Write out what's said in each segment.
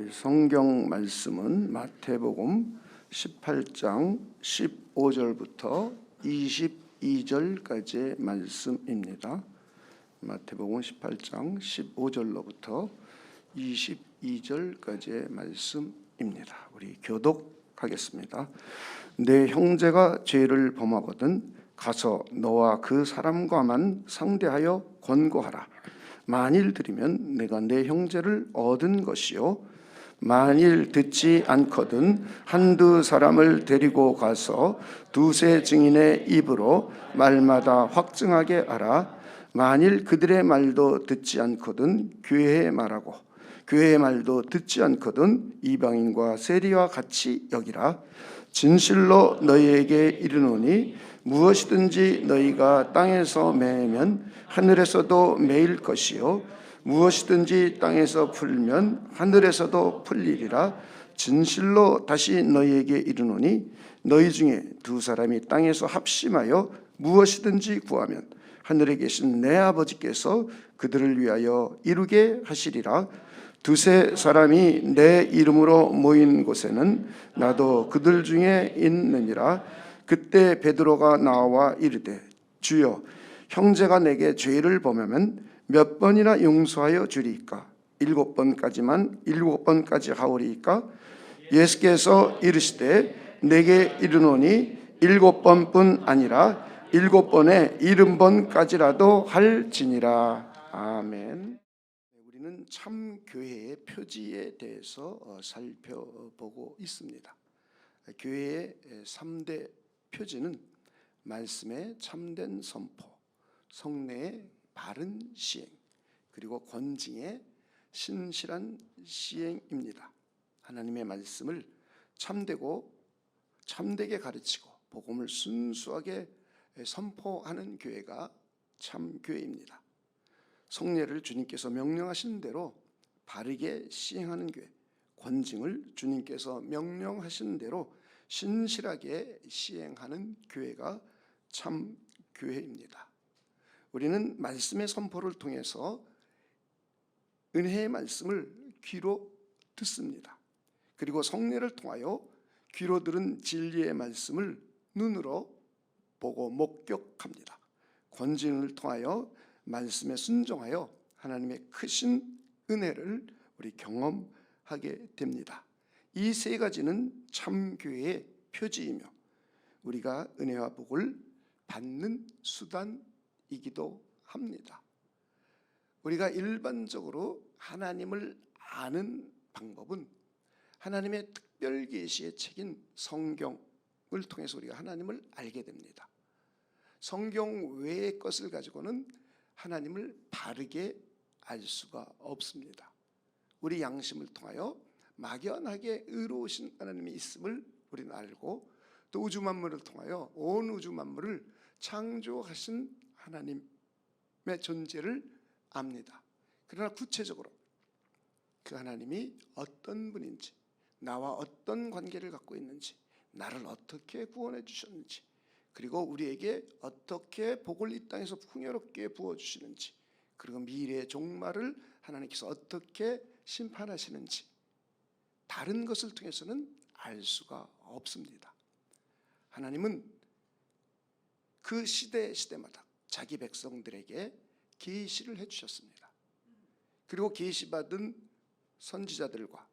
우리 성경 말씀은 마태복음 18장 15절부터 22절까지의 말씀입니다. 마태복음 18장 15절로부터 22절까지의 말씀입니다. 우리 교독하겠습니다. 내 형제가 죄를 범하거든 가서 너와 그 사람과만 상대하여 권고하라. 만일 들으면 내가 내 형제를 얻은 것이요, 만일 듣지 않거든 한두 사람을 데리고 가서 두세 증인의 입으로 말마다 확증하게 하라. 만일 그들의 말도 듣지 않거든 교회의 말하고 교회의 말도 듣지 않거든 이방인과 세리와 같이 여기라. 진실로 너희에게 이르노니 무엇이든지 너희가 땅에서 매면 하늘에서도 매일 것이요, 무엇이든지 땅에서 풀면 하늘에서도 풀리리라. 진실로 다시 너희에게 이르노니 너희 중에 두 사람이 땅에서 합심하여 무엇이든지 구하면 하늘에 계신 내 아버지께서 그들을 위하여 이루게 하시리라. 두세 사람이 내 이름으로 모인 곳에는 나도 그들 중에 있느니라. 그때 베드로가 나와 이르되 주여, 형제가 내게 죄를 범하면 몇 번이나 용서하여 주리이까? 7번까지만 7번까지 하오리이까? 예수께서 이르시되 내게 이르노니 7번뿐 아니라 7번에 70번까지라도 할지니라. 아멘. 우리는 참 교회의 표지에 대해서 살펴보고 있습니다. 교회의 3대 표지는 말씀의 참된 선포, 성례의 바른 시행, 그리고 권징의 신실한 시행입니다. 하나님의 말씀을 참되게 가르치고 복음을 순수하게 선포하는 교회가 참 교회입니다. 성례를 주님께서 명령하신 대로 바르게 시행하는 교회, 권징을 주님께서 명령하신 대로 신실하게 시행하는 교회가 참 교회입니다. 우리는 말씀의 선포를 통해서 은혜의 말씀을 귀로 듣습니다. 그리고 성례를 통하여 귀로 들은 진리의 말씀을 눈으로 보고 목격합니다. 권징을 통하여 말씀에 순종하여 하나님의 크신 은혜를 우리 경험하게 됩니다. 이 세 가지는 참교회의 표지이며 우리가 은혜와 복을 받는 수단이기도 합니다. 우리가 일반적으로 하나님을 아는 방법은 하나님의 특별 계시의 책인 성경을 통해서 우리가 하나님을 알게 됩니다. 성경 외의 것을 가지고는 하나님을 바르게 알 수가 없습니다. 우리 양심을 통하여 막연하게 의로우신 하나님이 있음을 우리는 알고, 또 우주 만물을 통하여 온 우주 만물을 창조하신 하나님의 존재를 압니다. 그러나 구체적으로 그 하나님이 어떤 분인지, 나와 어떤 관계를 갖고 있는지, 나를 어떻게 구원해 주셨는지, 그리고 우리에게 어떻게 복을 이 땅에서 풍요롭게 부어주시는지, 그리고 미래의 종말을 하나님께서 어떻게 심판하시는지, 다른 것을 통해서는 알 수가 없습니다. 하나님은 그 시대마다 자기 백성들에게 계시를 해주셨습니다. 그리고 계시받은 선지자들과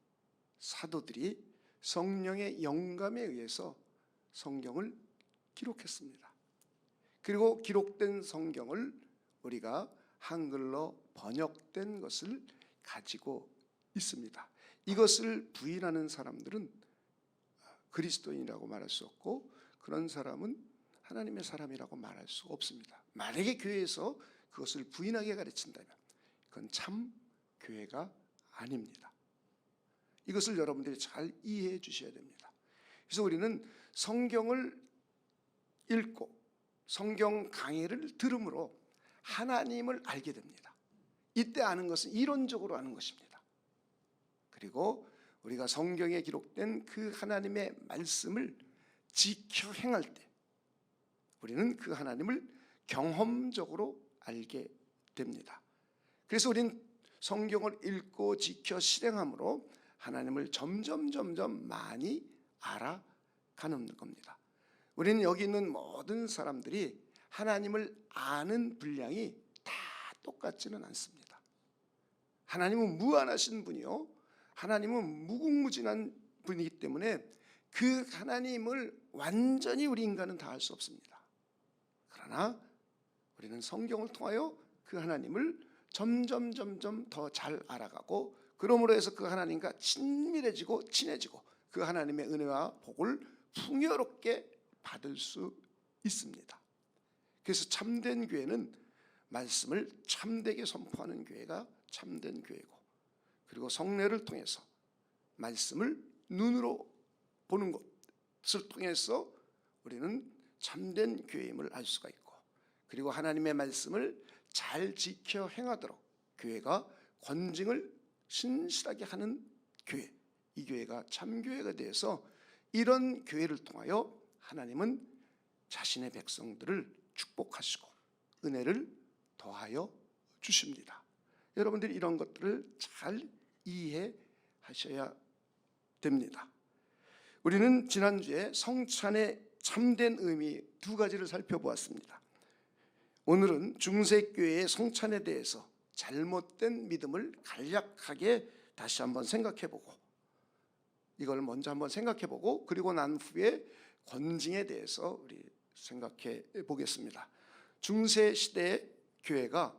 사도들이 성령의 영감에 의해서 성경을 기록했습니다. 그리고 기록된 성경을 우리가 한글로 번역된 것을 가지고 있습니다. 이것을 부인하는 사람들은 그리스도인이라고 말할 수 없고, 그런 사람은 하나님의 사람이라고 말할 수 없습니다. 만약에 교회에서 그것을 부인하게 가르친다면 그건 참 교회가 아닙니다. 이것을 여러분들이 잘 이해해 주셔야 됩니다. 그래서 우리는 성경을 읽고 성경 강해를 들음으로 하나님을 알게 됩니다. 이때 아는 것은 이론적으로 아는 것입니다. 그리고 우리가 성경에 기록된 그 하나님의 말씀을 지켜 행할 때 우리는 그 하나님을 경험적으로 알게 됩니다. 그래서 우리는 성경을 읽고 지켜 실행함으로 하나님을 점점 많이 알아가는 겁니다. 우리는 여기 있는 모든 사람들이 하나님을 아는 분량이 다 똑같지는 않습니다. 하나님은 무한하신 분이요, 하나님은 무궁무진한 분이기 때문에 그 하나님을 완전히 우리 인간은 다 알 수 없습니다. 그러나 우리는 성경을 통하여 그 하나님을 점점 더 잘 알아가고, 그러므로 해서 그 하나님과 친밀해지고 친해지고 그 하나님의 은혜와 복을 풍요롭게 받을 수 있습니다. 그래서 참된 교회는 말씀을 참되게 선포하는 교회가 참된 교회고, 그리고 성례를 통해서 말씀을 눈으로 보는 것을 통해서 우리는 참된 교회임을 알 수가 있고, 그리고 하나님의 말씀을 잘 지켜 행하도록 교회가 권징을 신실하게 하는 교회, 이 교회가 참교회가 되어서 이런 교회를 통하여 하나님은 자신의 백성들을 축복하시고 은혜를 더하여 주십니다. 여러분들이 이런 것들을 잘 이해하셔야 됩니다. 우리는 지난주에 성찬의 참된 의미 두 가지를 살펴보았습니다. 오늘은 중세교회의 성찬에 대해서 잘못된 믿음을 간략하게 다시 한번 생각해보고, 이걸 먼저 한번 생각해보고 그리고 난 후에 권징에 대해서 우리 생각해 보겠습니다. 중세 시대의 교회가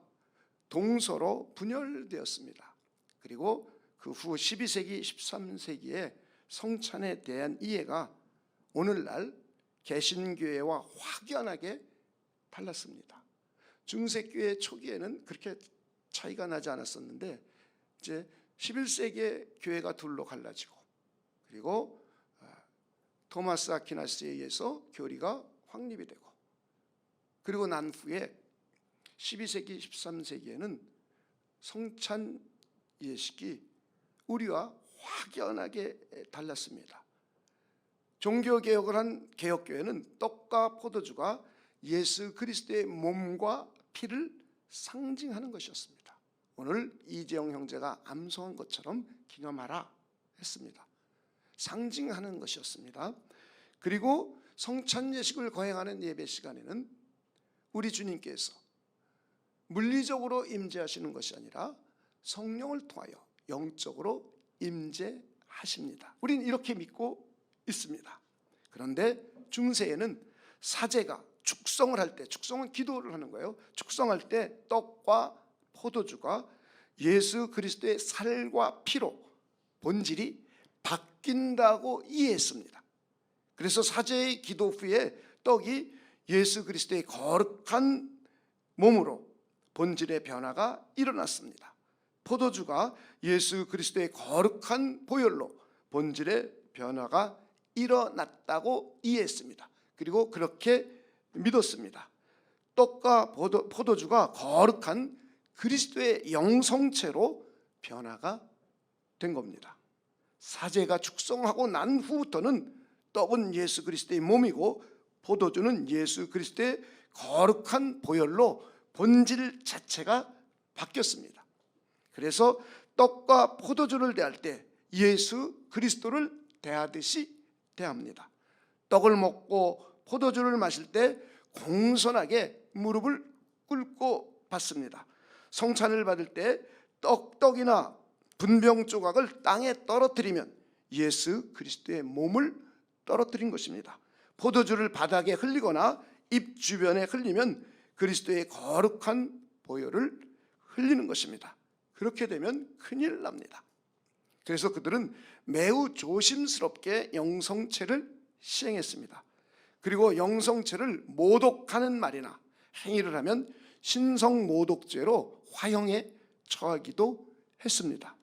동서로 분열되었습니다. 그리고 그 후 12세기, 13세기에 성찬에 대한 이해가 오늘날 개신교회와 확연하게 달랐습니다. 중세교회 초기에는 그렇게 차이가 나지 않았었는데 이제 11세기에 교회가 둘로 갈라지고, 그리고 토마스 아퀴나스에 의해서 교리가 확립이 되고, 그리고 난 후에 12세기, 13세기에는 성찬 예식이 우리와 확연하게 달랐습니다. 종교개혁을 한 개혁교회는 떡과 포도주가 예수 그리스도의 몸과 피를 상징하는 것이었습니다. 오늘 이재용 형제가 암송한 것처럼 기념하라 했습니다. 상징하는 것이었습니다. 그리고 성찬 예식을 거행하는 예배 시간에는 우리 주님께서 물리적으로 임재하시는 것이 아니라 성령을 통하여 영적으로 임재하십니다. 우리는 이렇게 믿고 있습니다. 그런데 중세에는 사제가 축성을 할 때, 축성은 기도를 하는 거예요. 축성할 때 떡과 포도주가 예수 그리스도의 살과 피로 본질이 바뀐다고 이해했습니다. 그래서 사제의 기도 후에 떡이 예수 그리스도의 거룩한 몸으로 본질의 변화가 일어났습니다. 포도주가 예수 그리스도의 거룩한 보혈로 본질의 변화가 일어났다고 이해했습니다. 그리고 그렇게 믿었습니다. 떡과 포도주가 거룩한 그리스도의 영성체로 변화가 된 겁니다. 사제가 축성하고 난 후부터는 떡은 예수 그리스도의 몸이고 포도주는 예수 그리스도의 거룩한 보혈로 본질 자체가 바뀌었습니다. 그래서 떡과 포도주를 대할 때 예수 그리스도를 대하듯이 대합니다. 떡을 먹고 포도주를 마실 때 공손하게 무릎을 꿇고 받습니다. 성찬을 받을 때 떡이나 분병 조각을 땅에 떨어뜨리면 예수 그리스도의 몸을 떨어뜨린 것입니다. 포도주를 바닥에 흘리거나 입 주변에 흘리면 그리스도의 거룩한 보혈을 흘리는 것입니다. 그렇게 되면 큰일 납니다. 그래서 그들은 매우 조심스럽게 영성체를 시행했습니다. 그리고 영성체를 모독하는 말이나 행위를 하면 신성모독죄로 화형에 처하기도 했습니다.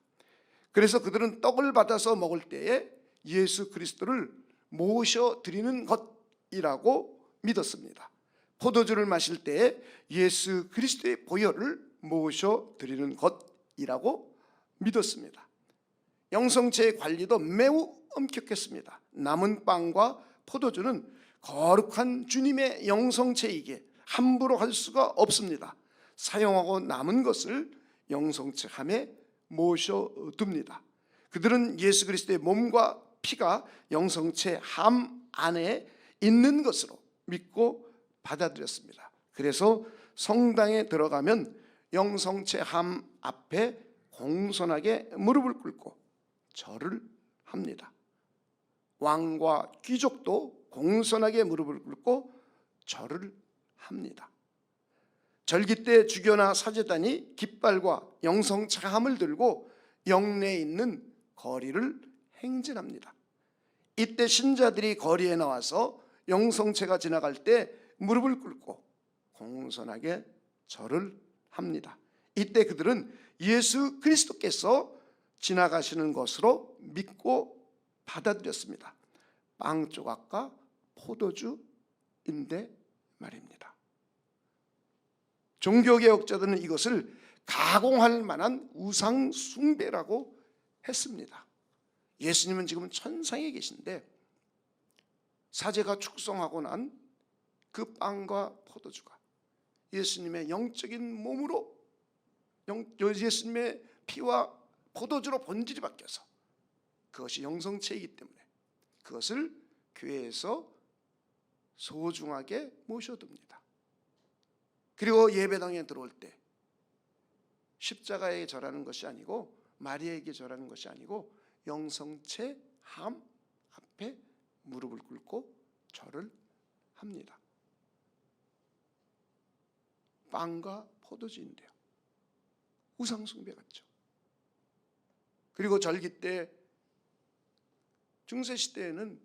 그래서 그들은 떡을 받아서 먹을 때에 예수 그리스도를 모셔드리는 것이라고 믿었습니다. 포도주를 마실 때에 예수 그리스도의 보혈을 모셔드리는 것이라고 믿었습니다. 영성체의 관리도 매우 엄격했습니다. 남은 빵과 포도주는 거룩한 주님의 영성체이기에 함부로 할 수가 없습니다. 사용하고 남은 것을 영성체함에 모셔둡니다. 그들은 예수 그리스도의 몸과 피가 영성체 함 안에 있는 것으로 믿고 받아들였습니다. 그래서 성당에 들어가면 영성체 함 앞에 공손하게 무릎을 꿇고 절을 합니다. 왕과 귀족도 공손하게 무릎을 꿇고 절을 합니다. 절기 때 주교나 사제단이 깃발과 영성차함을 들고 영내에 있는 거리를 행진합니다. 이때 신자들이 거리에 나와서 영성체가 지나갈 때 무릎을 꿇고 공손하게 절을 합니다. 이때 그들은 예수 그리스도께서 지나가시는 것으로 믿고 받아들였습니다. 빵 조각과 포도주인데 말입니다. 종교개혁자들은 이것을 가공할 만한 우상 숭배라고 했습니다. 예수님은 지금 천상에 계신데 사제가 축성하고 난 그 빵과 포도주가 예수님의 영적인 몸으로 예수님의 피와 포도주로 본질이 바뀌어서 그것이 영성체이기 때문에 그것을 교회에서 소중하게 모셔둡니다. 그리고 예배당에 들어올 때 십자가에 절하는 것이 아니고 마리아에게 절하는 것이 아니고 영성체 함 앞에 무릎을 꿇고 절을 합니다. 빵과 포도주인데요. 우상숭배 같죠. 그리고 절기 때 중세시대에는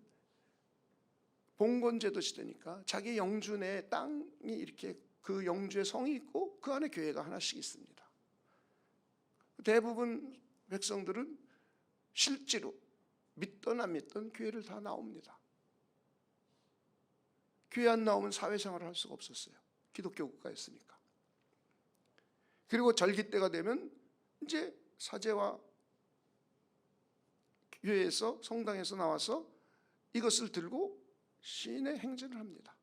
봉건제도 시대니까 자기 영주 내 땅이 이렇게 그 영주의 성이 있고 그 안에 교회가 하나씩 있습니다. 대부분 백성들은 실제로 믿던 안 믿던 교회를 다 나옵니다. 교회 안 나오면 사회생활을 할 수가 없었어요. 기독교 국가였으니까. 그리고 절기 때가 되면 이제 사제와 교회에서 성당에서 나와서 이것을 들고 시인의 행진을 합니다.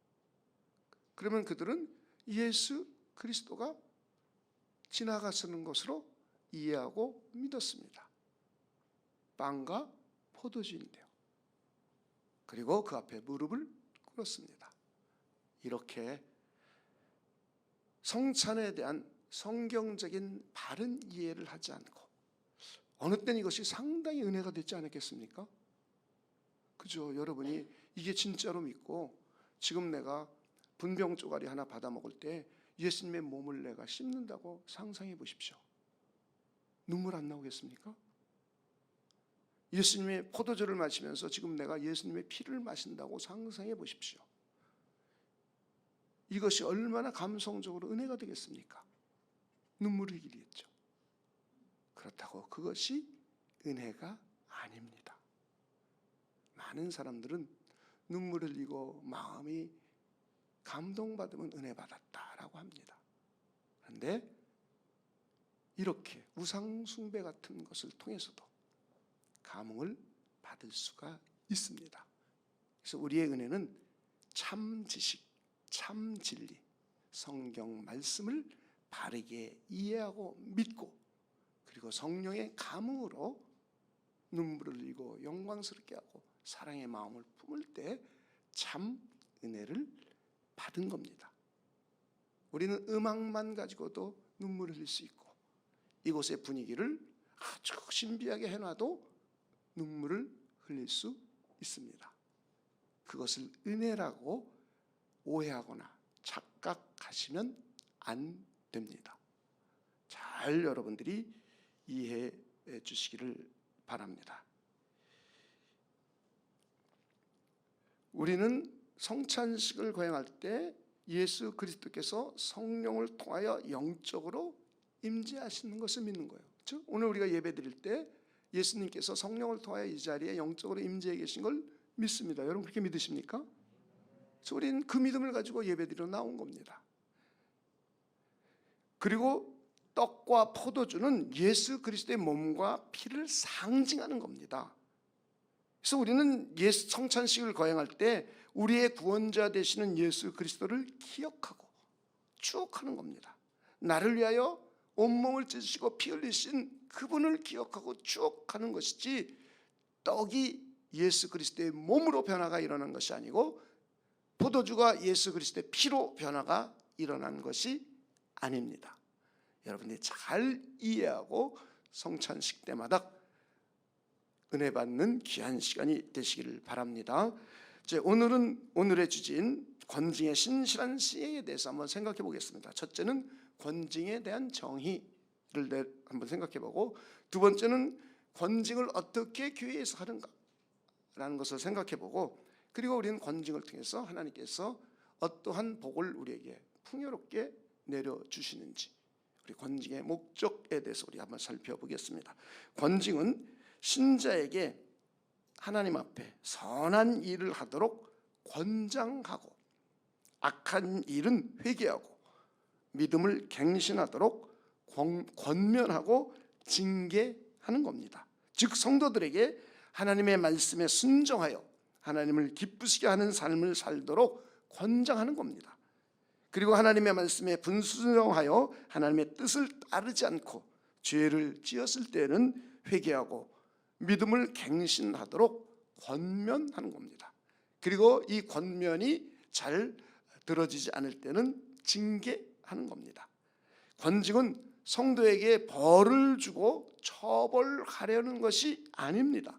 그러면 그들은 예수 그리스도가 지나가시는 것으로 이해하고 믿었습니다. 빵과 포도주인데요. 그리고 그 앞에 무릎을 꿇었습니다. 이렇게 성찬에 대한 성경적인 바른 이해를 하지 않고 어느 때는 이것이 상당히 은혜가 되지 않았겠습니까? 그죠? 여러분이 이게 진짜로 믿고 지금 내가 분병 쪼가리 하나 받아 먹을 때 예수님의 몸을 내가 씹는다고 상상해 보십시오. 눈물 안 나오겠습니까? 예수님의 포도주를 마시면서 지금 내가 예수님의 피를 마신다고 상상해 보십시오. 이것이 얼마나 감성적으로 은혜가 되겠습니까? 눈물을 흘리겠죠. 그렇다고 그것이 은혜가 아닙니다. 많은 사람들은 눈물을 흘리고 마음이 감동받으면 은혜 받았다라고 합니다. 그런데 이렇게 우상 숭배 같은 것을 통해서도 감흥을 받을 수가 있습니다. 그래서 우리의 은혜는 참 지식, 참 진리, 성경 말씀을 바르게 이해하고 믿고 그리고 성령의 감흥으로 눈물을 흘리고 영광스럽게 하고 사랑의 마음을 품을 때 참 은혜를 받은 겁니다. 우리는 음악만 가지고도 눈물을 흘릴 수 있고 이곳의 분위기를 아주 신비하게 해놔도 눈물을 흘릴 수 있습니다. 그것을 은혜라고 오해하거나 착각하시면 안 됩니다. 잘 여러분들이 이해해 주시기를 바랍니다. 우리는 성찬식을 거행할 때 예수 그리스도께서 성령을 통하여 영적으로 임재하시는 것을 믿는 거예요. 그렇죠? 오늘 우리가 예배드릴 때 예수님께서 성령을 통하여 이 자리에 영적으로 임재해 계신 걸 믿습니다. 여러분 그렇게 믿으십니까? 그래서 우리는 그 믿음을 가지고 예배드리러 나온 겁니다. 그리고 떡과 포도주는 예수 그리스도의 몸과 피를 상징하는 겁니다. 그래서 우리는 성찬식을 거행할 때 우리의 구원자 되시는 예수 그리스도를 기억하고 추억하는 겁니다. 나를 위하여 온몸을 찢으시고 피 흘리신 그분을 기억하고 추억하는 것이지, 떡이 예수 그리스도의 몸으로 변화가 일어난 것이 아니고 포도주가 예수 그리스도의 피로 변화가 일어난 것이 아닙니다. 여러분들이 잘 이해하고 성찬식 때마다 은혜 받는 귀한 시간이 되시기를 바랍니다. 이제 오늘은 오늘의 주제인 권징의 신실한 시행에 대해서 한번 생각해 보겠습니다. 첫째는 권징에 대한 정의를 한번 생각해 보고, 두 번째는 권징을 어떻게 교회에서 하는가라는 것을 생각해 보고, 그리고 우리는 권징을 통해서 하나님께서 어떠한 복을 우리에게 풍요롭게 내려주시는지, 우리 권징의 목적에 대해서 우리 한번 살펴보겠습니다. 권징은 신자에게 하나님 앞에 선한 일을 하도록 권장하고, 악한 일은 회개하고, 믿음을 갱신하도록 권면하고 징계하는 겁니다. 즉 성도들에게 하나님의 말씀에 순종하여 하나님을 기쁘시게 하는 삶을 살도록 권장하는 겁니다. 그리고 하나님의 말씀에 분순종하여 하나님의 뜻을 따르지 않고 죄를 지었을 때는 회개하고 믿음을 갱신하도록 권면하는 겁니다. 그리고 이 권면이 잘 들어지지 않을 때는 징계하는 겁니다. 권징은 성도에게 벌을 주고 처벌하려는 것이 아닙니다.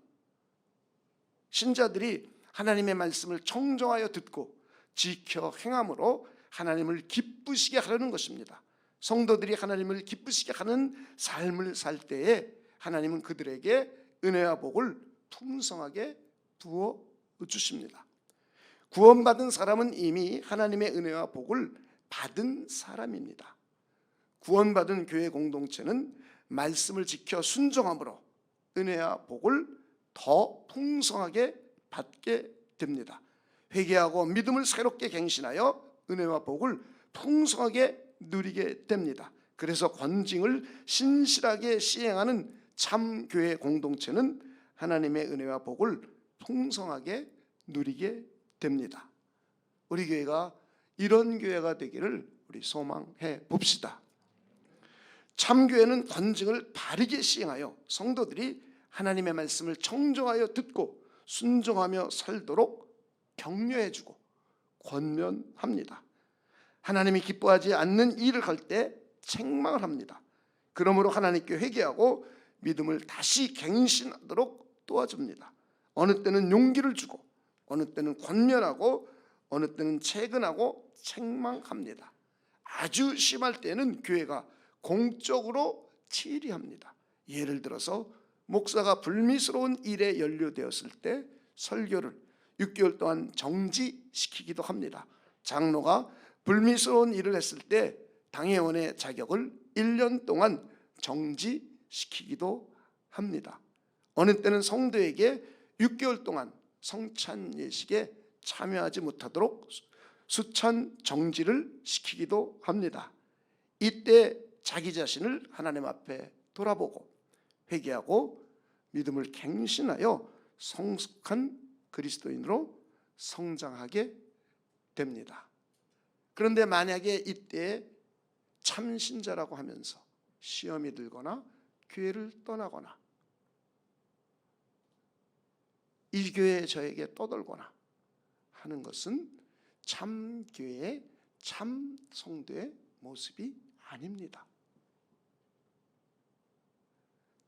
신자들이 하나님의 말씀을 청정하여 듣고 지켜 행함으로 하나님을 기쁘시게 하려는 것입니다. 성도들이 하나님을 기쁘시게 하는 삶을 살 때에 하나님은 그들에게 은혜와 복을 풍성하게 부어 주십니다. 구원받은 사람은 이미 하나님의 은혜와 복을 받은 사람입니다. 구원받은 교회 공동체는 말씀을 지켜 순종함으로 은혜와 복을 더 풍성하게 받게 됩니다. 회개하고 믿음을 새롭게 갱신하여 은혜와 복을 풍성하게 누리게 됩니다. 그래서 권징을 신실하게 시행하는 참 교회 공동체는 하나님의 은혜와 복을 풍성하게 누리게 됩니다. 우리 교회가 이런 교회가 되기를 우리 소망해 봅시다. 참교회는 권징을 바르게 시행하여 성도들이 하나님의 말씀을 청정하여 듣고 순종하며 살도록 격려해주고 권면합니다. 하나님이 기뻐하지 않는 일을 할 때 책망을 합니다. 그러므로 하나님께 회개하고 믿음을 다시 갱신하도록 도와줍니다. 어느 때는 용기를 주고, 어느 때는 권면하고, 어느 때는 채근하고 책망합니다. 아주 심할 때는 교회가 공적으로 치리합니다. 예를 들어서 목사가 불미스러운 일에 연루되었을 때 설교를 6개월 동안 정지시키기도 합니다. 장로가 불미스러운 일을 했을 때 당회원의 자격을 1년 동안 정지시키기도 합니다. 어느 때는 성도에게 6개월 동안 성찬 예식에 참여하지 못하도록 수찬 정지를 시키기도 합니다. 이때 자기 자신을 하나님 앞에 돌아보고 회개하고 믿음을 갱신하여 성숙한 그리스도인으로 성장하게 됩니다. 그런데 만약에 이때 참신자라고 하면서 시험이 들거나 교회를 떠나거나 이 교회에 저에게 떠돌거나 하는 것은 참교회의 참 성도의 모습이 아닙니다.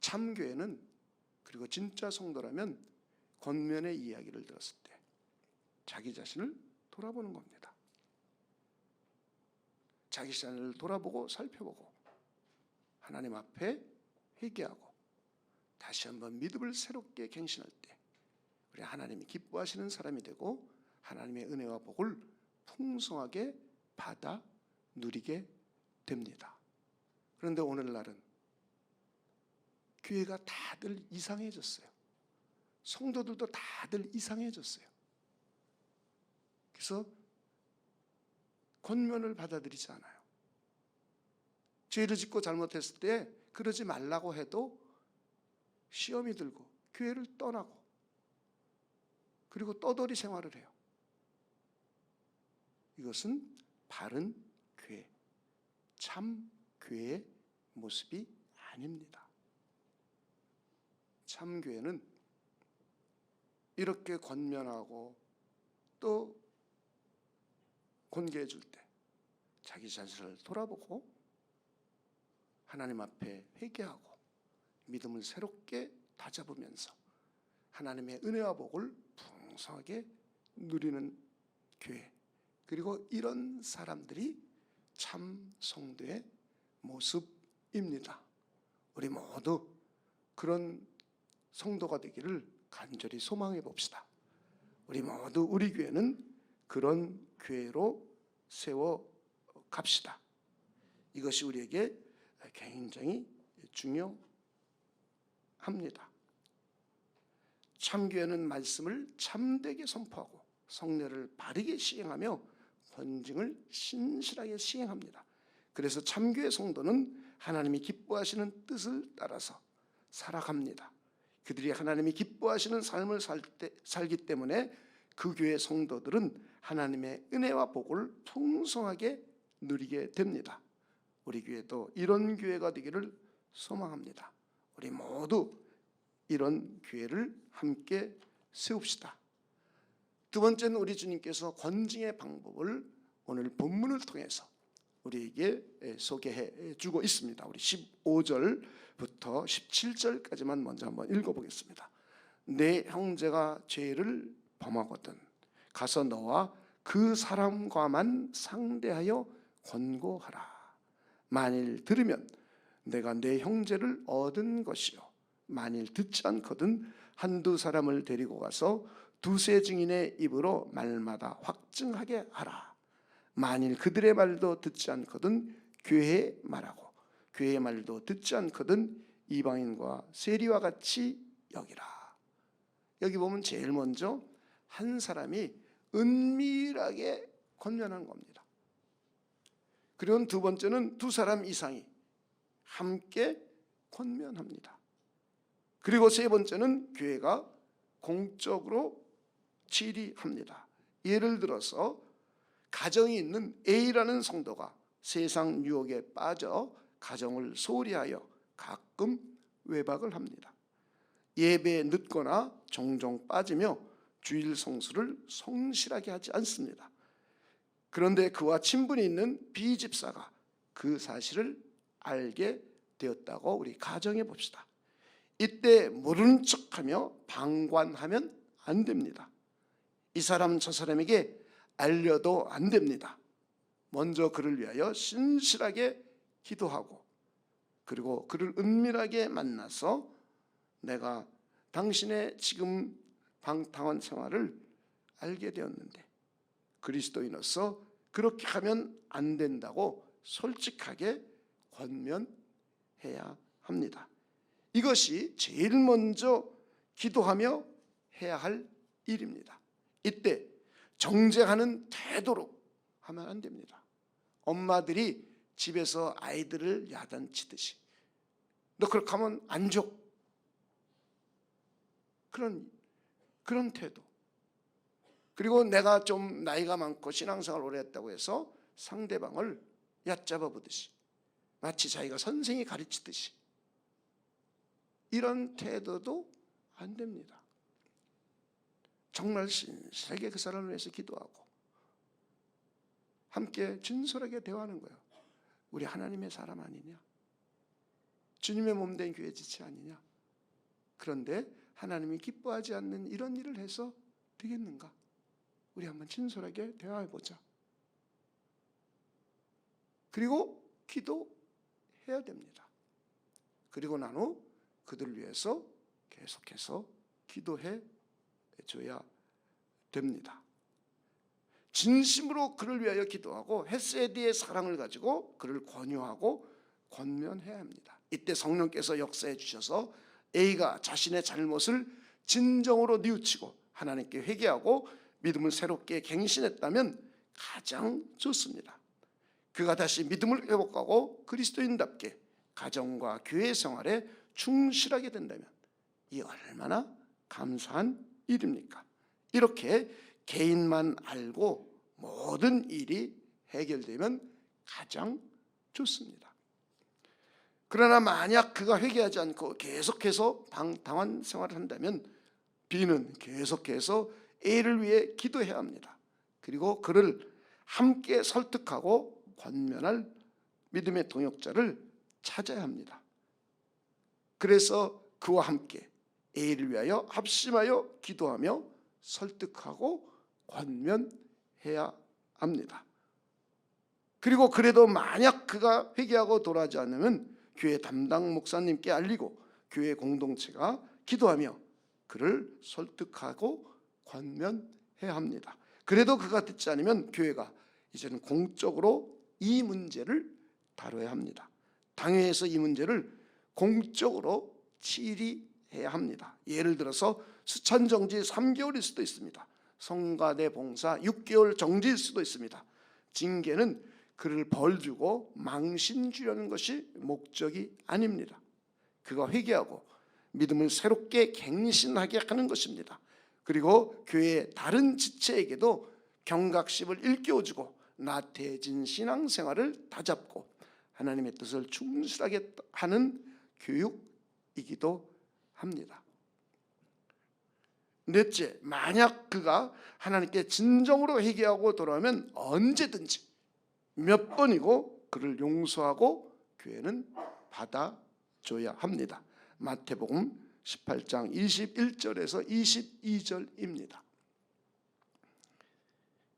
참교회는, 그리고 진짜 성도라면 권면의 이야기를 들었을 때 자기 자신을 돌아보는 겁니다. 자기 자신을 돌아보고 살펴보고 하나님 앞에 회개하고 다시 한번 믿음을 새롭게 갱신할 때 우리 하나님이 기뻐하시는 사람이 되고 하나님의 은혜와 복을 풍성하게 받아 누리게 됩니다. 그런데 오늘날은 교회가 다들 이상해졌어요. 성도들도 다들 이상해졌어요. 그래서 권면을 받아들이지 않아요. 죄를 짓고 잘못했을 때 그러지 말라고 해도 시험이 들고 교회를 떠나고 그리고 떠돌이 생활을 해요. 이것은 바른 교회, 참 교회의 모습이 아닙니다. 참교회는 이렇게 권면하고 또 권계해 줄 때 자기 자신을 돌아보고 하나님 앞에 회개하고 믿음을 새롭게 다잡으면서 하나님의 은혜와 복을 풍성하게 누리는 교회, 그리고 이런 사람들이 참 성도의 모습입니다. 우리 모두 그런 성도가 되기를 간절히 소망해 봅시다. 우리 모두 우리 교회는 그런 교회로 세워 갑시다. 이것이 우리에게 굉장히 중요합니다. 참교회는 말씀을 참되게 선포하고 성례를 바르게 시행하며 헌증을 신실하게 시행합니다. 그래서 참교회 성도는 하나님이 기뻐하시는 뜻을 따라서 살아갑니다. 그들이 하나님이 기뻐하시는 삶을 살기 때문에 그 교회 성도들은 하나님의 은혜와 복을 풍성하게 누리게 됩니다. 우리 교회도 이런 교회가 되기를 소망합니다. 우리 모두 이런 교회를 함께 세웁시다. 두 번째는 우리 주님께서 권징의 방법을 오늘 본문을 통해서 우리에게 소개해 주고 있습니다. 우리 15절부터 17절까지만 먼저 한번 읽어보겠습니다. 내 형제가 죄를 범하거든 가서 너와 그 사람과만 상대하여 권고하라. 만일 들으면 내가 내 형제를 얻은 것이요, 만일 듣지 않거든 한두 사람을 데리고 가서 두세 증인의 입으로 말마다 확증하게 하라. 만일 그들의 말도 듣지 않거든 교회의 말하고 교회의 말도 듣지 않거든 이방인과 세리와 같이 여기라. 여기 보면 제일 먼저 한 사람이 은밀하게 권면하는 겁니다. 그리고 두 번째는 두 사람 이상이 함께 권면합니다. 그리고 세 번째는 교회가 공적으로 질의합니다. 예를 들어서 가정이 있는 A라는 성도가 세상 유혹에 빠져 가정을 소홀히 하여 가끔 외박을 합니다. 예배에 늦거나 종종 빠지며 주일 성수를 성실하게 하지 않습니다. 그런데 그와 친분이 있는 B 집사가 그 사실을 알게 되었다고 우리 가정해 봅시다. 이때 모르는 척하며 방관하면 안 됩니다. 이 사람 저 사람에게 알려도 안 됩니다. 먼저 그를 위하여 신실하게 기도하고 그리고 그를 은밀하게 만나서 내가 당신의 지금 방탕한 생활을 알게 되었는데 그리스도인으로서 그렇게 하면 안 된다고 솔직하게 권면해야 합니다. 이것이 제일 먼저 기도하며 해야 할 일입니다. 이때 정죄하는 태도로 하면 안 됩니다. 엄마들이 집에서 아이들을 야단치듯이 너 그렇게 하면 안 줘. 그런 태도. 그리고 내가 좀 나이가 많고 신앙생활 오래 했다고 해서 상대방을 얕잡아 보듯이 마치 자기가 선생이 가르치듯이 이런 태도도 안 됩니다. 정말 신실하게 그 사람을 위해서 기도하고 함께 진솔하게 대화하는 거예요. 우리 하나님의 사람 아니냐? 주님의 몸된 교회 지체 아니냐? 그런데 하나님이 기뻐하지 않는 이런 일을 해서 되겠는가? 우리 한번 진솔하게 대화해보자. 그리고 기도해야 됩니다. 그리고 난 후 그들을 위해서 계속해서 기도해 줘야 됩니다. 진심으로 그를 위하여 기도하고 헤세디의 사랑을 가지고 그를 권유하고 권면해야 합니다. 이때 성령께서 역사해 주셔서 A가 자신의 잘못을 진정으로 뉘우치고 하나님께 회개하고 믿음을 새롭게 갱신했다면 가장 좋습니다. 그가 다시 믿음을 회복하고 그리스도인답게 가정과 교회 생활에 충실하게 된다면 이 얼마나 감사한 일입니까? 이렇게 개인만 알고 모든 일이 해결되면 가장 좋습니다. 그러나 만약 그가 회개하지 않고 계속해서 방탕한 생활을 한다면 B는 계속해서 A를 위해 기도해야 합니다. 그리고 그를 함께 설득하고 권면할 믿음의 동역자를 찾아야 합니다. 그래서 그와 함께 A를 위하여 합심하여 기도하며 설득하고 권면해야 합니다. 그리고 그래도 만약 그가 회개하고 돌아오지 않으면 교회 담당 목사님께 알리고 교회 공동체가 기도하며 그를 설득하고 권면해야 합니다. 그래도 그가 듣지 않으면 교회가 이제는 공적으로 이 문제를 다뤄야 합니다. 당회에서 이 문제를 공적으로 처리해야 합니다. 예를 들어서 수찬 정지 3개월일 수도 있습니다. 성가대 봉사 6개월 정지일 수도 있습니다. 징계는 그를 벌 주고 망신 주려는 것이 목적이 아닙니다. 그가 회개하고 믿음을 새롭게 갱신하게 하는 것입니다. 그리고 교회의 다른 지체에게도 경각심을 일깨워주고 나태해진 신앙생활을 다잡고 하나님의 뜻을 충실하게 하는 교육이기도 합니다. 넷째, 만약 그가 하나님께 진정으로 회개하고 돌아오면 언제든지 몇 번이고 그를 용서하고 교회는 받아줘야 합니다. 마태복음 18장 21절에서 22절입니다.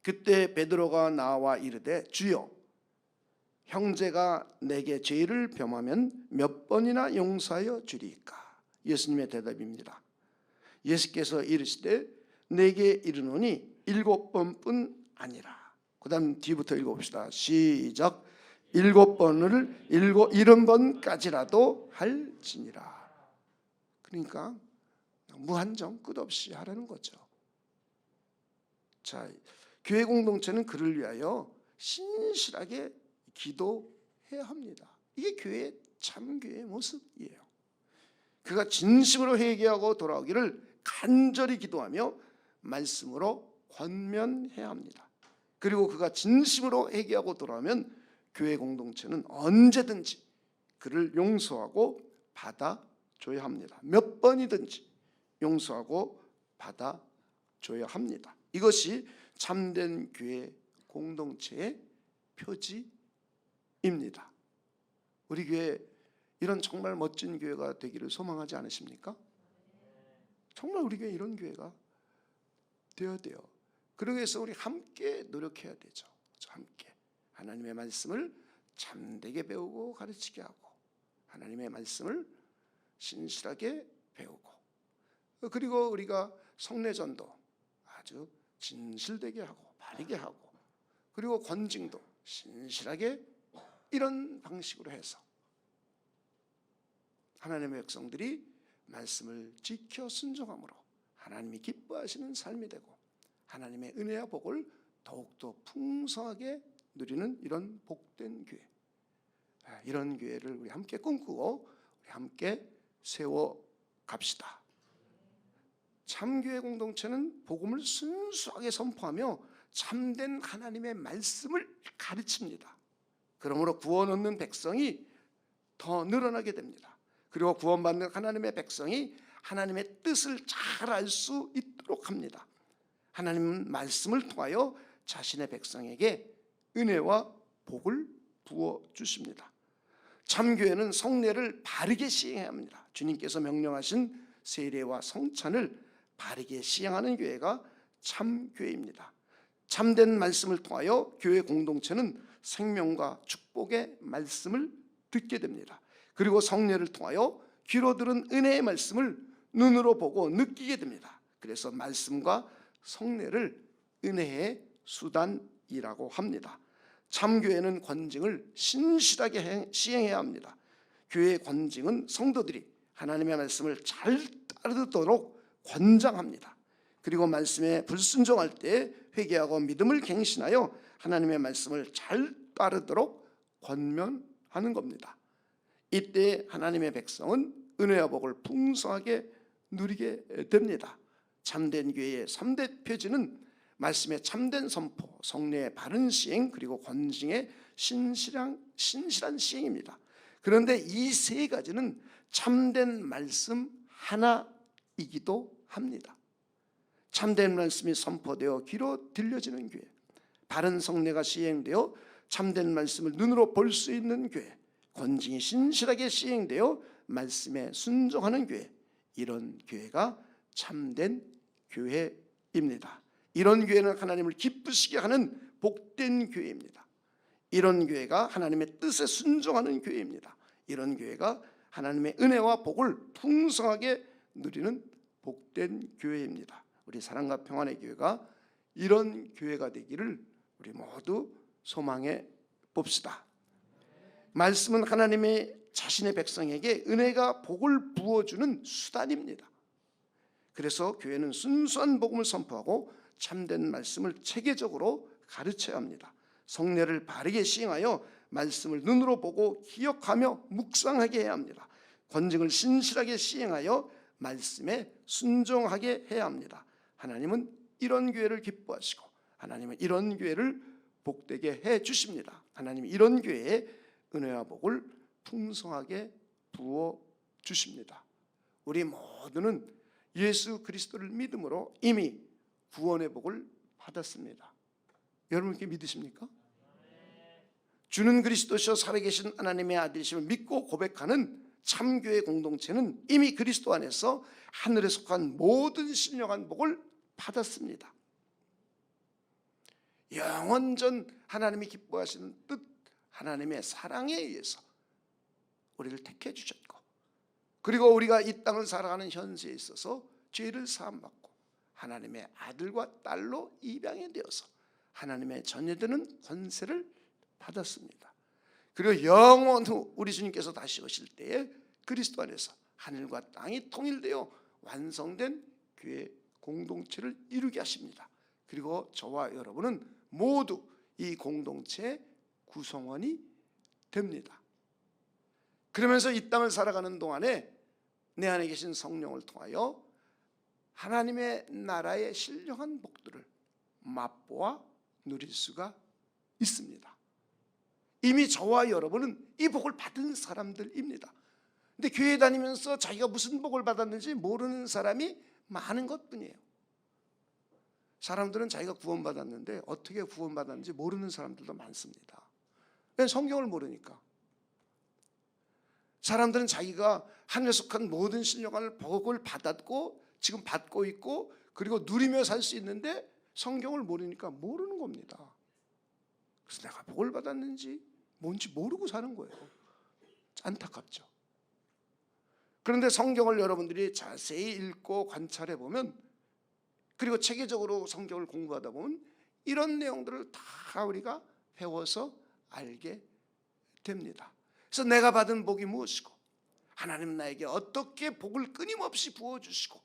그때 베드로가 나와 이르되 주여 형제가 내게 죄를 범하면 몇 번이나 용서하여 주리이까? 예수님의 대답입니다. 예수께서 이르시되 내게 이르노니 7번뿐 아니라. 그 다음 뒤부터 읽어봅시다. 시작. 7번을 70번까지라도 할지니라. 그러니까 무한정 끝없이 하라는 거죠. 자, 교회 공동체는 그를 위하여 신실하게 기도해야 합니다. 이게 교회의 참 교회의 모습이에요. 그가 진심으로 회개하고 돌아오기를 간절히 기도하며 말씀으로 권면해야 합니다. 그리고 그가 진심으로 회개하고 돌아오면 교회 공동체는 언제든지 그를 용서하고 받아줘야 합니다. 몇 번이든지 용서하고 받아줘야 합니다. 이것이 참된 교회 공동체의 표지입니다. 우리 교회 이런 정말 멋진 교회가 되기를 소망하지 않으십니까? 정말 우리 교회 이런 교회가 되어야 돼요. 그러기 위해서 우리 함께 노력해야 되죠. 함께 하나님의 말씀을 참되게 배우고 가르치게 하고 하나님의 말씀을 신실하게 배우고 그리고 우리가 성례전도 아주 진실되게 하고 바르게 하고 그리고 권징도 신실하게 이런 방식으로 해서 하나님의 백성들이 말씀을 지켜 순종함으로 하나님이 기뻐하시는 삶이 되고 하나님의 은혜와 복을 더욱더 풍성하게 누리는 이런 복된 교회, 이런 교회를 우리 함께 꿈꾸고 우리 함께 세워갑시다. 참교회 공동체는 복음을 순수하게 선포하며 참된 하나님의 말씀을 가르칩니다. 그러므로 구원 얻는 백성이 더 늘어나게 됩니다. 그리고 구원받는 하나님의 백성이 하나님의 뜻을 잘 알 수 있도록 합니다. 하나님은 말씀을 통하여 자신의 백성에게 은혜와 복을 부어주십니다. 참교회는 성례를 바르게 시행해야 합니다. 주님께서 명령하신 세례와 성찬을 바르게 시행하는 교회가 참교회입니다. 참된 말씀을 통하여 교회 공동체는 생명과 축복의 말씀을 듣게 됩니다. 그리고 성례를 통하여 귀로 들은 은혜의 말씀을 눈으로 보고 느끼게 됩니다. 그래서 말씀과 성례를 은혜의 수단이라고 합니다. 참교회는 권징을 신실하게 시행해야 합니다. 교회의 권징은 성도들이 하나님의 말씀을 잘 따르도록 권장합니다. 그리고 말씀에 불순종할 때 회개하고 믿음을 갱신하여 하나님의 말씀을 잘 따르도록 권면하는 겁니다. 이때 하나님의 백성은 은혜와 복을 풍성하게 누리게 됩니다. 참된 교회의 3대 표지는 말씀의 참된 선포, 성례의 바른 시행, 그리고 권징의 신실한 시행입니다. 그런데 이 세 가지는 참된 말씀 하나이기도 합니다. 참된 말씀이 선포되어 귀로 들려지는 교회, 바른 성례가 시행되어 참된 말씀을 눈으로 볼 수 있는 교회, 권징이 신실하게 시행되어 말씀에 순종하는 교회, 이런 교회가 참된 교회입니다. 이런 교회는 하나님을 기쁘시게 하는 복된 교회입니다. 이런 교회가 하나님의 뜻에 순종하는 교회입니다. 이런 교회가 하나님의 은혜와 복을 풍성하게 누리는 복된 교회입니다. 우리 사랑과 평안의 교회가 이런 교회가 되기를 우리 모두 소망해 봅시다. 말씀은 하나님의 자신의 백성에게 은혜가 복을 부어주는 수단입니다. 그래서 교회는 순수한 복음을 선포하고 참된 말씀을 체계적으로 가르쳐야 합니다. 성례를 바르게 시행하여 말씀을 눈으로 보고 기억하며 묵상하게 해야 합니다. 권징을 신실하게 시행하여 말씀에 순종하게 해야 합니다. 하나님은 이런 교회를 기뻐하시고 하나님은 이런 교회를 복되게 해 주십니다. 하나님은 이런 교회에 은혜와 복을 풍성하게 부어 주십니다. 우리 모두는 예수 그리스도를 믿음으로 이미 구원의 복을 받았습니다. 여러분 이렇게 믿으십니까? 주는 그리스도시요 살아계신 하나님의 아들이심을 믿고 고백하는 참교회 공동체는 이미 그리스도 안에서 하늘에 속한 모든 신령한 복을 받았습니다. 영원전 하나님이 기뻐하시는 뜻, 하나님의 사랑에 의해서 우리를 택해 주셨고, 그리고 우리가 이 땅을 살아가는 현세에 있어서 죄를 사함받고 하나님의 아들과 딸로 입양이 되어서 하나님의 자녀되는 권세를 받았습니다. 그리고 영원 후 우리 주님께서 다시 오실 때에 그리스도 안에서 하늘과 땅이 통일되어 완성된 교회 공동체를 이루게 하십니다. 그리고 저와 여러분은 모두 이 공동체의 구성원이 됩니다. 그러면서 이 땅을 살아가는 동안에 내 안에 계신 성령을 통하여 하나님의 나라의 신령한 복들을 맛보아 누릴 수가 있습니다. 이미 저와 여러분은 이 복을 받은 사람들입니다. 근데 교회 다니면서 자기가 무슨 복을 받았는지 모르는 사람이 많은 것뿐이에요. 사람들은 자기가 구원받았는데 어떻게 구원받았는지 모르는 사람들도 많습니다. 왜? 성경을 모르니까. 사람들은 자기가 하늘에 속한 모든 신령한 복을 받았고 지금 받고 있고 그리고 누리며 살 수 있는데 성경을 모르니까 모르는 겁니다. 그래서 내가 복을 받았는지 뭔지 모르고 사는 거예요. 안타깝죠. 그런데 성경을 여러분들이 자세히 읽고 관찰해 보면, 그리고 체계적으로 성경을 공부하다 보면 이런 내용들을 다 우리가 배워서 알게 됩니다. 그래서 내가 받은 복이 무엇이고 하나님은 나에게 어떻게 복을 끊임없이 부어주시고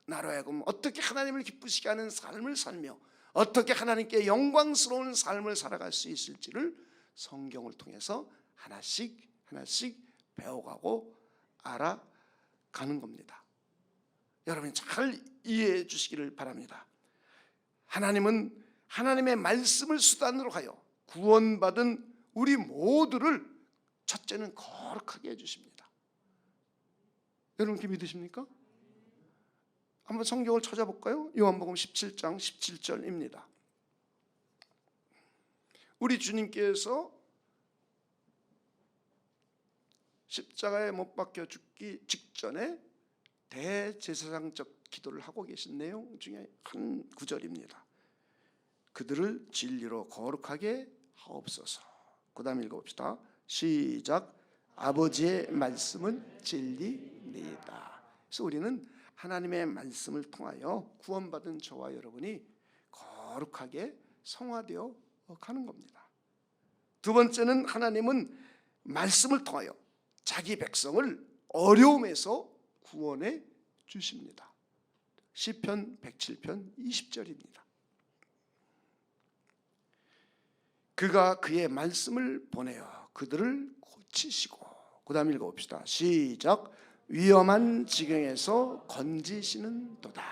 나로 하여금 어떻게 하나님을 기쁘시게 하는 삶을 살며 어떻게 하나님께 영광스러운 삶을 살아갈 수 있을지를 성경을 통해서 하나씩 하나씩 배워가고 알아가는 겁니다. 여러분이 잘 이해해 주시기를 바랍니다. 하나님은 하나님의 말씀을 수단으로 하여 구원받은 우리 모두를 첫째는 거룩하게 해주십니다. 여러분 이렇게 믿으십니까? 한번 성경을 찾아볼까요? 요한복음 17장 17절입니다. 우리 주님께서 십자가에 못 박혀 죽기 직전에 대제사장적 기도를 하고 계신 내용 중에 한 구절입니다. 그들을 진리로 거룩하게 하옵소서. 그 다음 읽어봅시다. 시작. 아버지의 말씀은 진리니이다. 그래서 우리는 하나님의 말씀을 통하여 구원받은 저와 여러분이 거룩하게 성화되어 가는 겁니다. 두 번째는 하나님은 말씀을 통하여 자기 백성을 어려움에서 구원해 주십니다. 시편 107편 20절입니다. 그가 그의 말씀을 보내어 그들을 고치시고, 그 다음 읽어봅시다. 시작. 위험한 지경에서 건지시는 도다.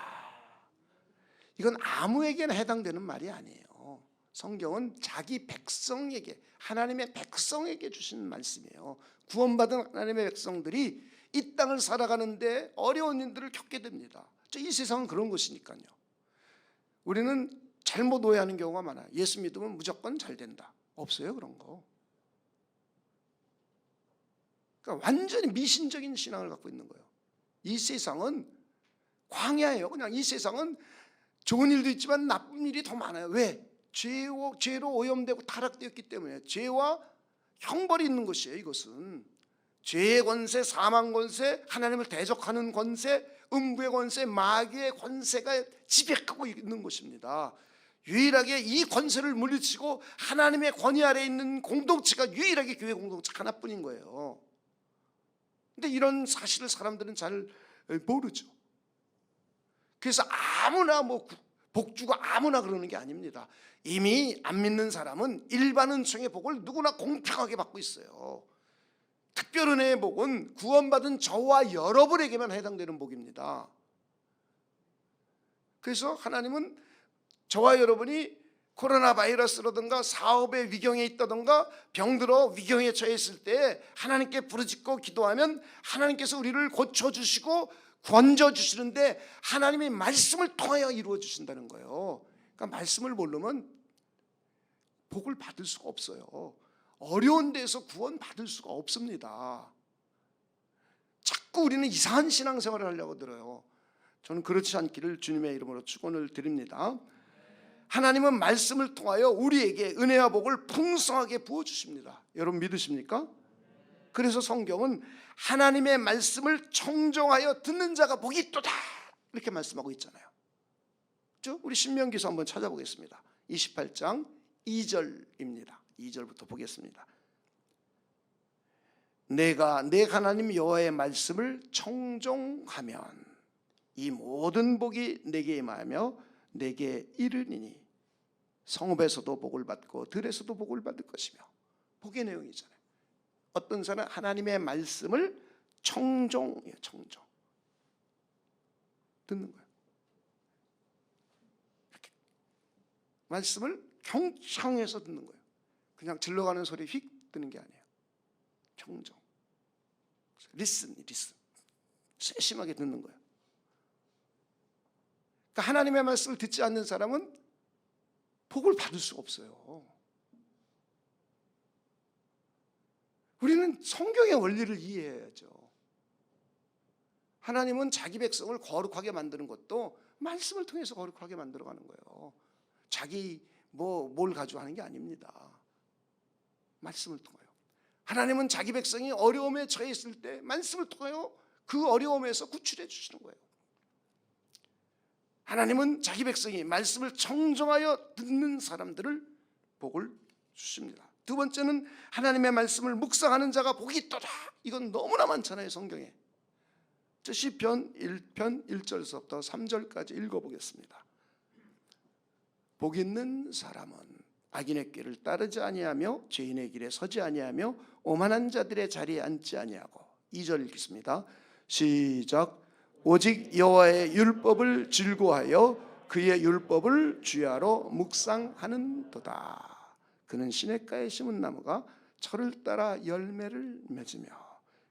이건 아무에게나 해당되는 말이 아니에요. 성경은 자기 백성에게, 하나님의 백성에게 주신 말씀이에요. 구원받은 하나님의 백성들이 이 땅을 살아가는데 어려운 일들을 겪게 됩니다. 이 세상은 그런 것이니까요. 우리는 잘못 오해하는 경우가 많아요. 예수 믿으면 무조건 잘 된다. 없어요, 그런 거. 그러니까 완전히 미신적인 신앙을 갖고 있는 거예요. 이 세상은 광야예요. 그냥 이 세상은 좋은 일도 있지만 나쁜 일이 더 많아요. 왜? 죄로 오염되고 타락되었기 때문에. 죄와 형벌이 있는 것이에요. 이것은 죄의 권세, 사망 권세, 하나님을 대적하는 권세, 음부의 권세, 마귀의 권세가 지배하고 있는 것입니다. 유일하게 이 권세를 물리치고 하나님의 권위 아래에 있는 공동체가 유일하게 교회 공동체 하나뿐인 거예요. 근데 이런 사실을 사람들은 잘 모르죠. 그래서 아무나 복주고 아무나 그러는 게 아닙니다. 이미 안 믿는 사람은 일반 은총의 복을 누구나 공평하게 받고 있어요. 특별 은혜의 복은 구원받은 저와 여러분에게만 해당되는 복입니다. 그래서 하나님은 저와 여러분이 코로나 바이러스라든가 사업의 위경에 있다든가 병들어 위경에 처했을 때 하나님께 부르짖고 기도하면 하나님께서 우리를 고쳐주시고 건져주시는데 하나님의 말씀을 통하여 이루어주신다는 거예요. 그러니까 말씀을 모르면 복을 받을 수가 없어요. 어려운 데서 구원 받을 수가 없습니다. 자꾸 우리는 이상한 신앙생활을 하려고 들어요. 저는 그렇지 않기를 주님의 이름으로 축원을 드립니다. 하나님은 말씀을 통하여 우리에게 은혜와 복을 풍성하게 부어주십니다. 여러분 믿으십니까? 그래서 성경은 하나님의 말씀을 청종하여 듣는 자가 복이 있도다 이렇게 말씀하고 있잖아요. 우리 신명기서 한번 찾아보겠습니다. 28장 2절입니다. 2절부터 보겠습니다. 내가 내 하나님 여호와의 말씀을 청종하면 이 모든 복이 내게 임하며 내게 이르니니 성읍에서도 복을 받고 들에서도 복을 받을 것이며. 복의 내용이잖아요. 어떤 사람은 하나님의 말씀을 청종 듣는 거예요. 이렇게 말씀을 경청해서 듣는 거예요. 그냥 질러가는 소리 휙 듣는 게 아니에요. 청종, 리슨 세심하게 듣는 거예요. 그러니까 하나님의 말씀을 듣지 않는 사람은 복을 받을 수가 없어요. 우리는 성경의 원리를 이해해야죠. 하나님은 자기 백성을 거룩하게 만드는 것도 말씀을 통해서 거룩하게 만들어가는 거예요. 자기 뭘 가지고 하는 게 아닙니다. 말씀을 통하여. 하나님은 자기 백성이 어려움에 처해 있을 때 말씀을 통하여 그 어려움에서 구출해 주시는 거예요. 하나님은 자기 백성이 말씀을 청종하여 듣는 사람들을 복을 주십니다. 두 번째는 하나님의 말씀을 묵상하는 자가 복이 있도다. 이건 너무나 많잖아요, 성경에. 시편 1편 1절서부터 3절까지 읽어보겠습니다. 복 있는 사람은 악인의 길을 따르지 아니하며 죄인의 길에 서지 아니하며 오만한 자들의 자리에 앉지 아니하고. 2절 읽겠습니다. 시작. 오직 여호와의 율법을 즐거워하여 그의 율법을 주야로 묵상하는도다. 그는 시냇가에 심은 나무가 철을 따라 열매를 맺으며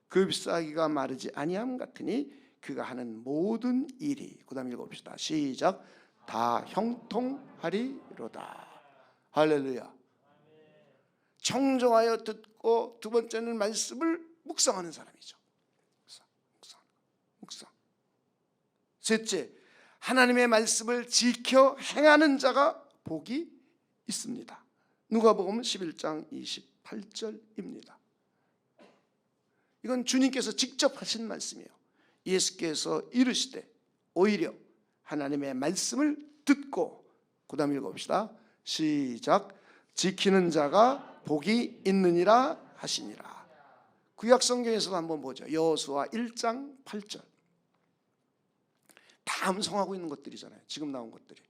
그 잎사귀가 마르지 아니함 같으니 그가 하는 모든 일이, 그 다음 읽어봅시다. 시작. 다 형통하리로다. 할렐루야. 청종하여 듣고, 두 번째는 말씀을 묵상하는 사람이죠. 묵상. 셋째, 하나님의 말씀을 지켜 행하는 자가 복이 있습니다. 누가복음 11장 28절입니다. 이건 주님께서 직접 하신 말씀이에요. 예수께서 이르시되 오히려 하나님의 말씀을 듣고, 그 다음 읽어봅시다. 시작. 지키는 자가 복이 있느니라 하시니라. 구약 성경에서도 한번 보죠. 여호수아 1장 8절. 다 암송하고 있는 것들이잖아요. 지금 나온 것들이.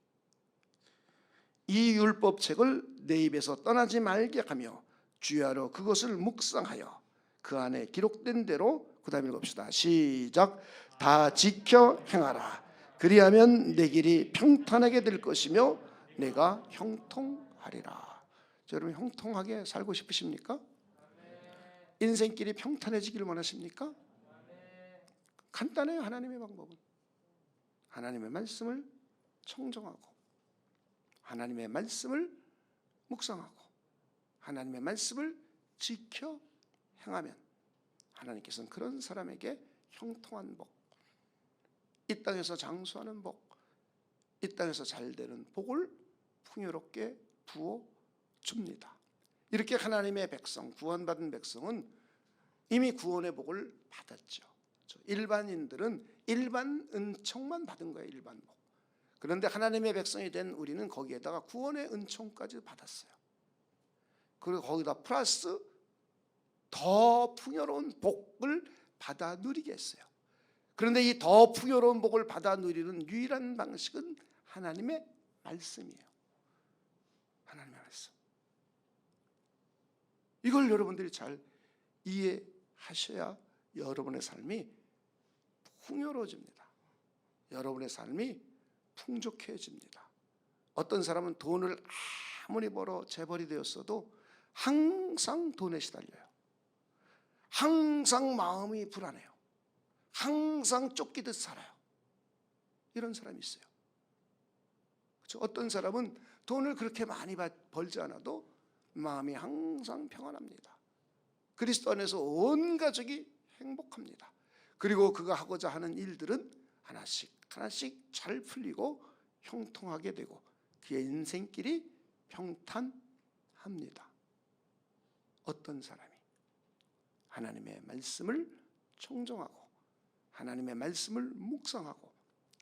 이 율법책을 내 입에서 떠나지 말게 하며 주야로 그것을 묵상하여 그 안에 기록된 대로, 그 다음 읽읍시다. 시작. 다 지켜 행하라. 그리하면 내 길이 평탄하게 될 것이며 내가 형통하리라. 하리라. 여러분 형통하게 살고 싶으십니까? 인생길이 평탄해지기를 원하십니까? 간단해요. 하나님의 방법은 하나님의 말씀을 청정하고 하나님의 말씀을 묵상하고 하나님의 말씀을 지켜 행하면 하나님께서는 그런 사람에게 형통한 복, 이 땅에서 장수하는 복, 이 땅에서 잘되는 복을 풍요롭게 부어줍니다. 이렇게 하나님의 백성, 구원받은 백성은 이미 구원의 복을 받았죠. 일반인들은 일반 은총만 받은 거예요. 일반 복. 그런데 하나님의 백성이 된 우리는 거기에다가 구원의 은총까지 받았어요. 그리고 거기다 플러스 더 풍요로운 복을 받아 누리게 했어요. 그런데 이 더 풍요로운 복을 받아 누리는 유일한 방식은 하나님의 말씀이에요. 하나님의 말씀. 이걸 여러분들이 잘 이해하셔야 여러분의 삶이 풍요로워집니다. 여러분의 삶이 풍족해집니다. 어떤 사람은 돈을 아무리 벌어 재벌이 되었어도 항상 돈에 시달려요. 항상 마음이 불안해요. 항상 쫓기듯 살아요. 이런 사람이 있어요. 그렇죠? 어떤 사람은 돈을 그렇게 많이 벌지 않아도 마음이 항상 평안합니다. 그리스도 안에서 온 가족이 행복합니다. 그리고 그가 하고자 하는 일들은 하나씩 하나씩 잘 풀리고 형통하게 되고 그의 인생길이 평탄합니다. 어떤 사람이 하나님의 말씀을 청정하고 하나님의 말씀을 묵상하고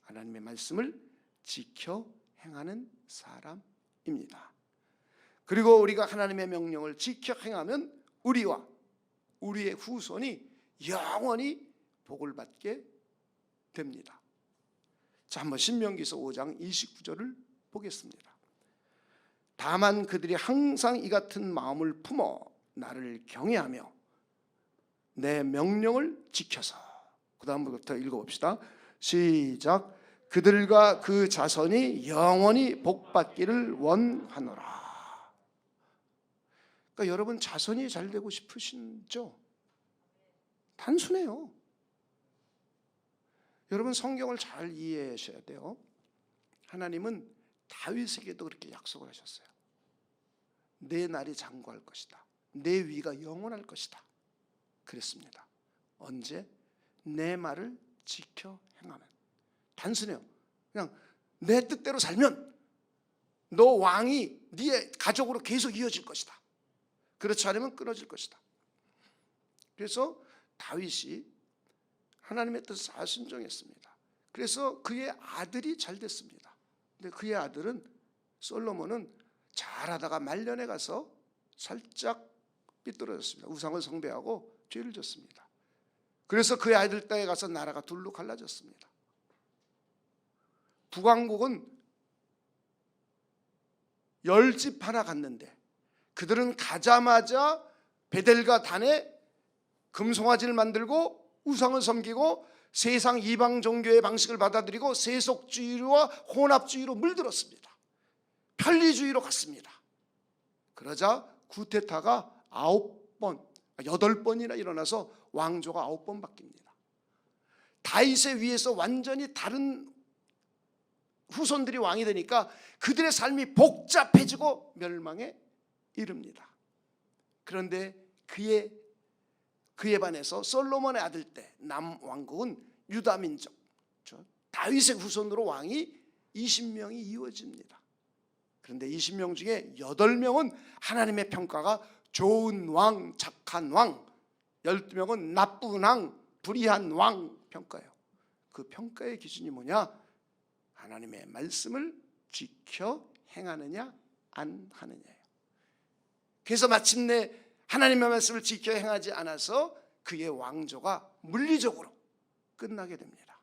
하나님의 말씀을 지켜 행하는 사람입니다. 그리고 우리가 하나님의 명령을 지켜 행하면 우리와 우리의 후손이 영원히 복을 받게 됩니다. 자, 한번 신명기서 5장 29절을 보겠습니다. 다만 그들이 항상 이 같은 마음을 품어 나를 경외하며 내 명령을 지켜서, 그 다음부터 읽어봅시다. 시작. 그들과 그 자손이 영원히 복받기를 원하노라. 그러니까 여러분 자손이 잘 되고 싶으신죠? 단순해요. 여러분 성경을 잘 이해하셔야 돼요. 하나님은 다윗에게도 그렇게 약속을 하셨어요. 내 날이 장구할 것이다. 내 위가 영원할 것이다. 그랬습니다. 언제? 내 말을 지켜 행하면. 단순해요. 그냥 내 뜻대로 살면 너 왕이 네 가족으로 계속 이어질 것이다. 그렇지 않으면 끊어질 것이다. 그래서 다윗이 하나님의 뜻을 잘 순종했습니다. 그래서 그의 아들이 잘 됐습니다. 근데 그의 아들은 솔로몬은 잘하다가 말년에 가서 살짝 삐뚤어졌습니다. 우상을 숭배하고 죄를 졌습니다. 그래서 그의 아들 땅에 가서 나라가 둘로 갈라졌습니다. 북왕국은 10집 하나 갔는데 그들은 가자마자 베델과 단에 금송아지를 만들고 우상을 섬기고 세상 이방 종교의 방식을 받아들이고 세속주의와 혼합주의로 물들었습니다. 편리주의로 갔습니다. 그러자 쿠데타가 8번이나 일어나서 왕조가 9번 바뀝니다. 다윗의 위에서 완전히 다른 후손들이 왕이 되니까 그들의 삶이 복잡해지고 멸망에 이릅니다. 그런데 그에 반해서 솔로몬의 아들 때 남왕국은 유다민족 다윗의 후손으로 왕이 20명이 이루어집니다. 그런데 20명 중에 8명은 하나님의 평가가 좋은 왕, 착한 왕, 12명은 나쁜 왕, 불의한 왕 평가예요. 그 평가의 기준이 뭐냐? 하나님의 말씀을 지켜 행하느냐 안 하느냐예요. 그래서 마침내 하나님의 말씀을 지켜 행하지 않아서 그의 왕조가 물리적으로 끝나게 됩니다.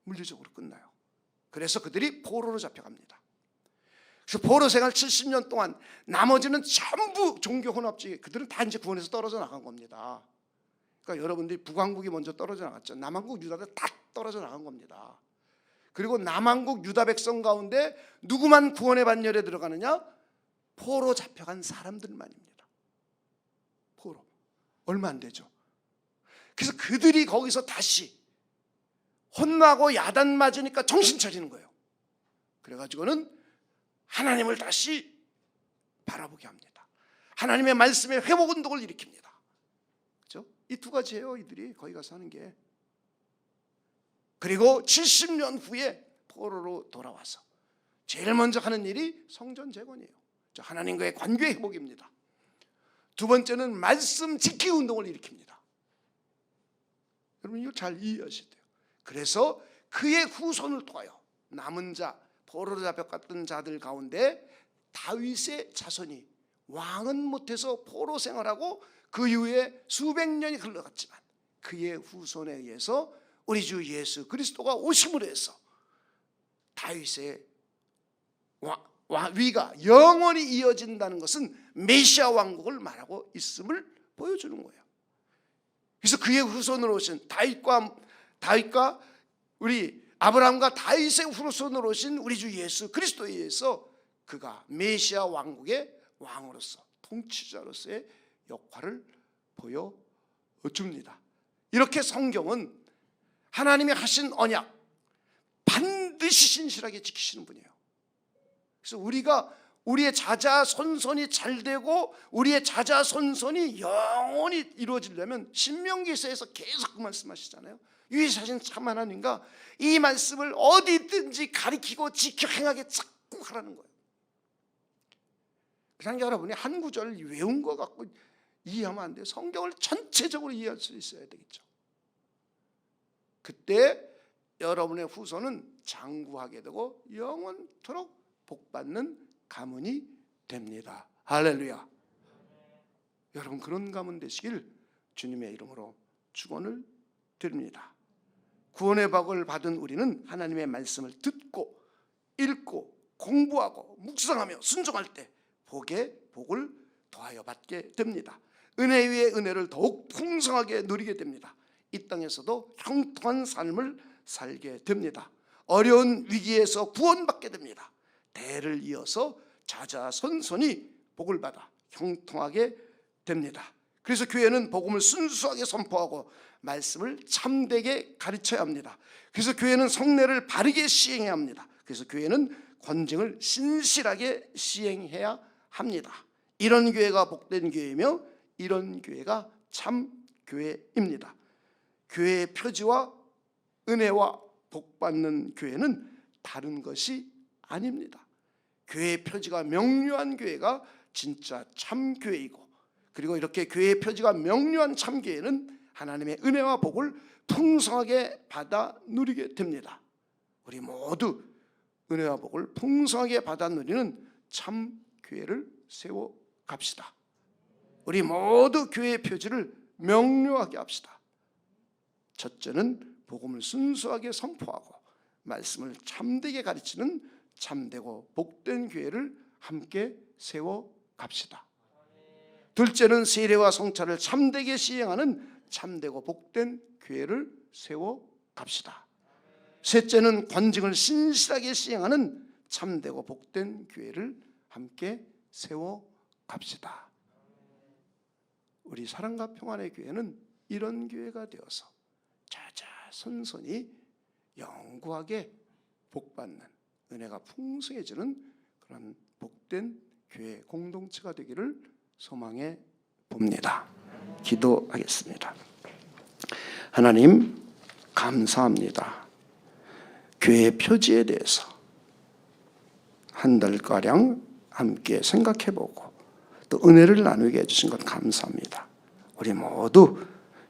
물리적으로 끝나요. 그래서 그들이 포로로 잡혀갑니다. 그래서 포로 생활 70년 동안 나머지는 전부 종교 혼합주의, 그들은 다 이제 구원에서 떨어져 나간 겁니다. 그러니까 여러분들이 북왕국이 먼저 떨어져 나갔죠. 남왕국 유다들 다 떨어져 나간 겁니다. 그리고 남왕국 유다 백성 가운데 누구만 구원의 반열에 들어가느냐? 포로 잡혀간 사람들만입니다. 포로. 얼마 안 되죠. 그래서 그들이 거기서 다시 혼나고 야단 맞으니까 정신 차리는 거예요. 그래가지고는 하나님을 다시 바라보게 합니다. 하나님의 말씀에 회복운동을 일으킵니다. 그렇죠? 이 두 가지예요. 이들이 거기 가서 하는 게. 그리고 70년 후에 포로로 돌아와서 제일 먼저 하는 일이 성전 재건이에요. 하나님과의 관계 회복입니다. 두 번째는 말씀 지키기 운동을 일으킵니다. 여러분 이거 잘 이해하셔야 돼요. 그래서 그의 후손을 통하여 남은 자, 포로로 잡혀갔던 자들 가운데 다윗의 자손이, 왕은 못해서 포로 생활하고 그 이후에 수백 년이 흘러갔지만 그의 후손에 의해서 우리 주 예수 그리스도가 오심으로 해서 다윗의 위가 영원히 이어진다는 것은 메시아 왕국을 말하고 있음을 보여주는 거예요. 그래서 그의 후손으로 오신 다윗과 우리 아브라함과 다윗의 후손으로 오신 우리 주 예수 그리스도에 의해서 그가 메시아 왕국의 왕으로서, 통치자로서의 역할을 보여줍니다. 이렇게 성경은 하나님이 하신 언약 반드시 신실하게 지키시는 분이에요. 그래서 우리가 우리의 자자손손이 잘되고 우리의 자자손손이 영원히 이루어지려면 신명기서에서 계속 그 말씀하시잖아요. 유의하신 참 하나님과 이 말씀을 어디든지 가리키고 지켜 행하게 자꾸 하라는 거예요. 그냥 여러분이 한 구절 외운 거 갖고 이해하면 안 돼요. 성경을 전체적으로 이해할 수 있어야 되겠죠. 그때 여러분의 후손은 장구하게 되고 영원토록 복받는 가문이 됩니다. 할렐루야. 여러분 그런 가문 되시길 주님의 이름으로 축원을 드립니다. 구원의 복을 받은 우리는 하나님의 말씀을 듣고 읽고 공부하고 묵상하며 순종할 때 복에 복을 더하여 받게 됩니다. 은혜 위에 은혜를 더욱 풍성하게 누리게 됩니다. 이 땅에서도 형통한 삶을 살게 됩니다. 어려운 위기에서 구원받게 됩니다. 대를 이어서 자자손손이 복을 받아 형통하게 됩니다. 그래서 교회는 복음을 순수하게 선포하고 말씀을 참되게 가르쳐야 합니다. 그래서 교회는 성례를 바르게 시행해야 합니다. 그래서 교회는 권징을 신실하게 시행해야 합니다. 이런 교회가 복된 교회이며 이런 교회가 참 교회입니다. 교회의 표지와 은혜와 복받는 교회는 다른 것이 아닙니다. 교회의 표지가 명료한 교회가 진짜 참교회이고, 그리고 이렇게 교회의 표지가 명료한 참교회는 하나님의 은혜와 복을 풍성하게 받아 누리게 됩니다. 우리 모두 은혜와 복을 풍성하게 받아 누리는 참교회를 세워갑시다. 우리 모두 교회의 표지를 명료하게 합시다. 첫째는 복음을 순수하게 선포하고 말씀을 참되게 가르치는 참되고 복된 교회를 함께 세워갑시다. 둘째는 세례와 성찬을 참되게 시행하는 참되고 복된 교회를 세워갑시다. 셋째는 권징을 신실하게 시행하는 참되고 복된 교회를 함께 세워갑시다. 우리 사랑과 평안의 교회는 이런 교회가 되어서 자자손손이 영구하게 복받는 은혜가 풍성해지는 그런 복된 교회 공동체가 되기를 소망해 봅니다. 기도하겠습니다. 하나님 감사합니다. 교회의 표지에 대해서 한 달가량 함께 생각해보고 또 은혜를 나누게 해주신 것 감사합니다. 우리 모두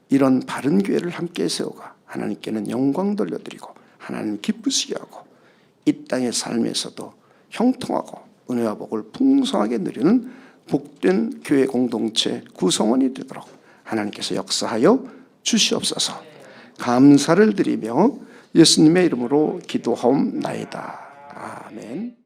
이런 바른 교회를 함께 세워가 하나님께는 영광 돌려드리고 하나님 기쁘시게 하고 이 땅의 삶에서도 형통하고 은혜와 복을 풍성하게 누리는 복된 교회 공동체 구성원이 되도록 하나님께서 역사하여 주시옵소서. 감사를 드리며 예수님의 이름으로 기도하옵나이다. 아멘.